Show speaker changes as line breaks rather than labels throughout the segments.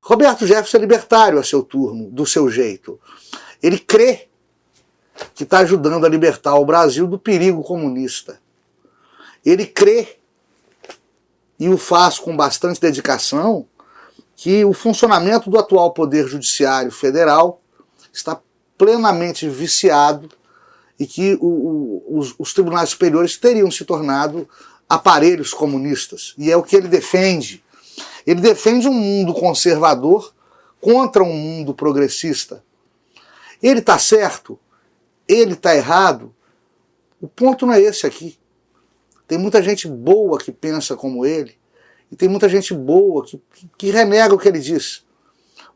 Roberto Jefferson é libertário a seu turno, do seu jeito. Ele crê que está ajudando a libertar o Brasil do perigo comunista. Ele crê, e o faz com bastante dedicação, que o funcionamento do atual Poder Judiciário Federal está plenamente viciado e que os tribunais superiores teriam se tornado aparelhos comunistas. E é o que ele defende. Ele defende um mundo conservador contra um mundo progressista. Ele está certo? Ele está errado? O ponto não é esse aqui. Tem muita gente boa que pensa como ele, e tem muita gente boa que renega o que ele diz.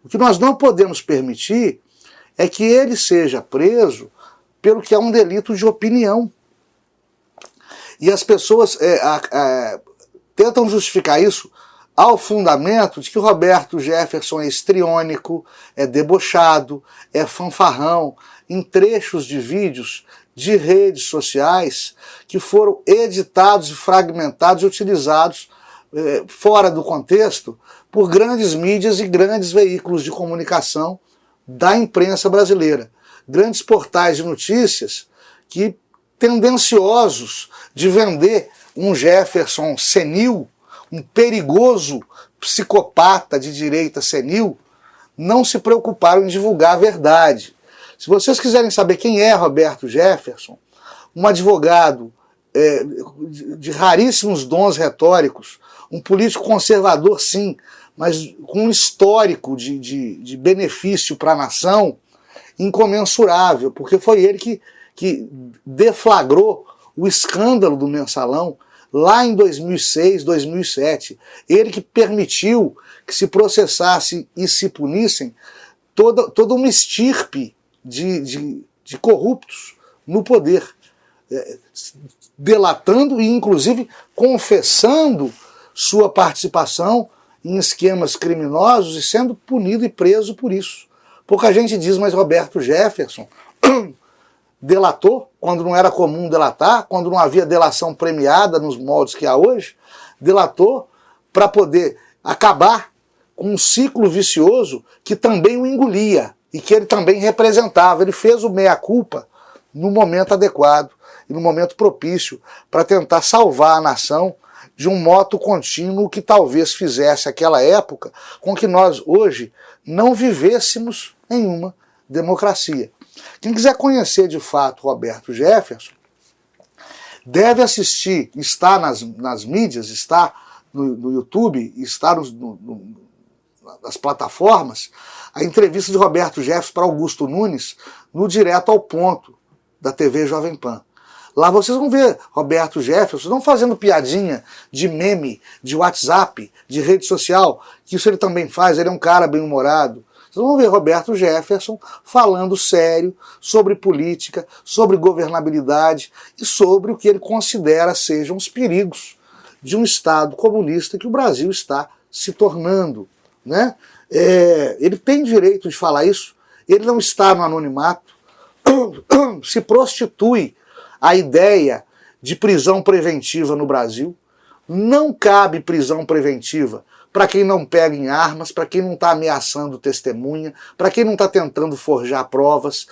O que nós não podemos permitir é que ele seja preso pelo que é um delito de opinião. E as pessoas tentam justificar isso ao fundamento de que o Roberto Jefferson é histriônico, é debochado, é fanfarrão, em trechos de vídeos de redes sociais que foram editados, fragmentados e utilizados fora do contexto por grandes mídias e grandes veículos de comunicação da imprensa brasileira. Grandes portais de notícias que, tendenciosos de vender um Jefferson senil, um perigoso psicopata de direita senil, não se preocuparam em divulgar a verdade. Se vocês quiserem saber quem é Roberto Jefferson, um advogado de raríssimos dons retóricos, um político conservador sim, mas com um histórico de benefício para a nação incomensurável, porque foi ele que deflagrou o escândalo do Mensalão lá em 2006, 2007. Ele que permitiu que se processasse e se punissem toda uma estirpe de corruptos no poder, delatando e inclusive confessando sua participação em esquemas criminosos e sendo punido e preso por isso. Pouca gente diz, mas Roberto Jefferson delatou, quando não era comum delatar, quando não havia delação premiada nos moldes que há hoje, delatou para poder acabar com um ciclo vicioso que também o engolia e que ele também representava. Ele fez o meia-culpa no momento adequado e no momento propício para tentar salvar a nação de um moto contínuo que talvez fizesse aquela época com que nós hoje não vivêssemos em uma democracia. Quem quiser conhecer de fato Roberto Jefferson deve assistir, está nas mídias, está no YouTube, está nas plataformas, a entrevista de Roberto Jefferson para Augusto Nunes no Direto ao Ponto da TV Jovem Pan. Lá vocês vão ver Roberto Jefferson não fazendo piadinha de meme, de WhatsApp, de rede social, que isso ele também faz, ele é um cara bem-humorado. Vocês vão ver Roberto Jefferson falando sério sobre política, sobre governabilidade e sobre o que ele considera sejam os perigos de um Estado comunista que o Brasil está se tornando, né? Ele tem direito de falar isso, ele não está no anonimato, se prostitui a ideia de prisão preventiva no Brasil. Não cabe prisão preventiva para quem não pega em armas, para quem não está ameaçando testemunha, para quem não está tentando forjar provas,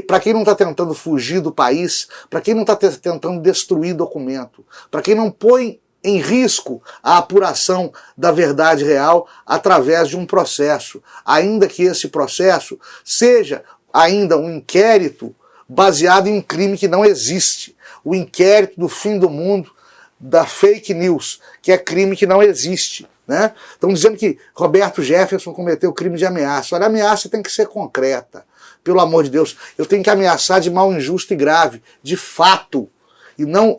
para quem não está tentando fugir do país, para quem não está tentando destruir documento, para quem não põe em risco a apuração da verdade real através de um processo, ainda que esse processo seja ainda um inquérito baseado em um crime que não existe, o inquérito do fim do mundo, da fake news, que é crime que não existe, né? Estão dizendo que Roberto Jefferson cometeu crime de ameaça. Olha, a ameaça tem que ser concreta, pelo amor de Deus. Eu tenho que ameaçar de mal injusto e grave, de fato, e não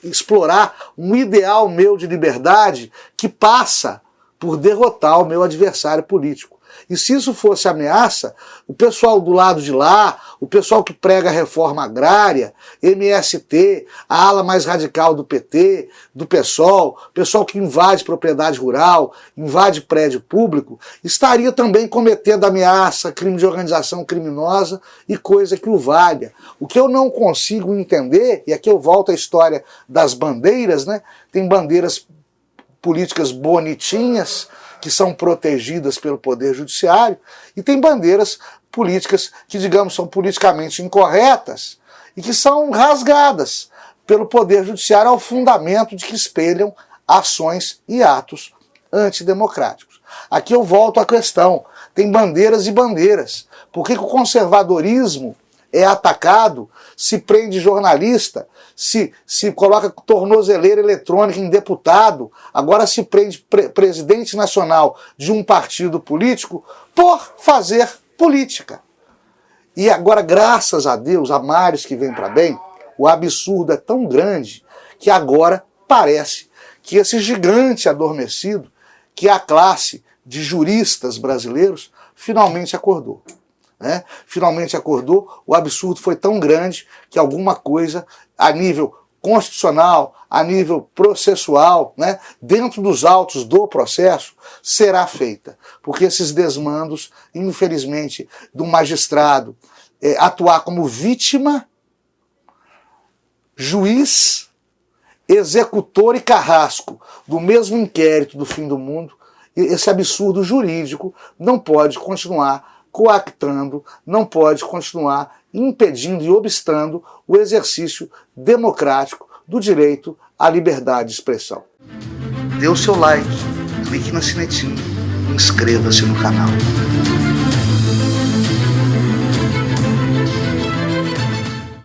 explorar um ideal meu de liberdade que passa por derrotar o meu adversário político. E se isso fosse ameaça, o pessoal do lado de lá, o pessoal que prega a reforma agrária, MST, a ala mais radical do PT, do PSOL, o pessoal que invade propriedade rural, invade prédio público, estaria também cometendo ameaça, crime de organização criminosa e coisa que o valha. O que eu não consigo entender, e aqui eu volto à história das bandeiras, né? Tem bandeiras políticas bonitinhas, que são protegidas pelo Poder Judiciário, e tem bandeiras políticas que, digamos, são politicamente incorretas e que são rasgadas pelo Poder Judiciário ao fundamento de que espelham ações e atos antidemocráticos. Aqui eu volto à questão, tem bandeiras e bandeiras. Por que o conservadorismo é atacado, se prende jornalista, se coloca tornozeleira eletrônica em deputado, agora se prende presidente nacional de um partido político por fazer política? E agora, graças a Deus, a males que vem para bem, o absurdo é tão grande que agora parece que esse gigante adormecido, que é a classe de juristas brasileiros, finalmente acordou. Finalmente acordou, o absurdo foi tão grande que alguma coisa a nível constitucional, a nível processual, dentro dos autos do processo, será feita. Porque esses desmandos, infelizmente, de um magistrado atuar como vítima, juiz, executor e carrasco do mesmo inquérito do fim do mundo, esse absurdo jurídico não pode continuar coactando, não pode continuar impedindo e obstando o exercício democrático do direito à liberdade de expressão. Dê o seu like, clique na sinetinha e inscreva-se no canal.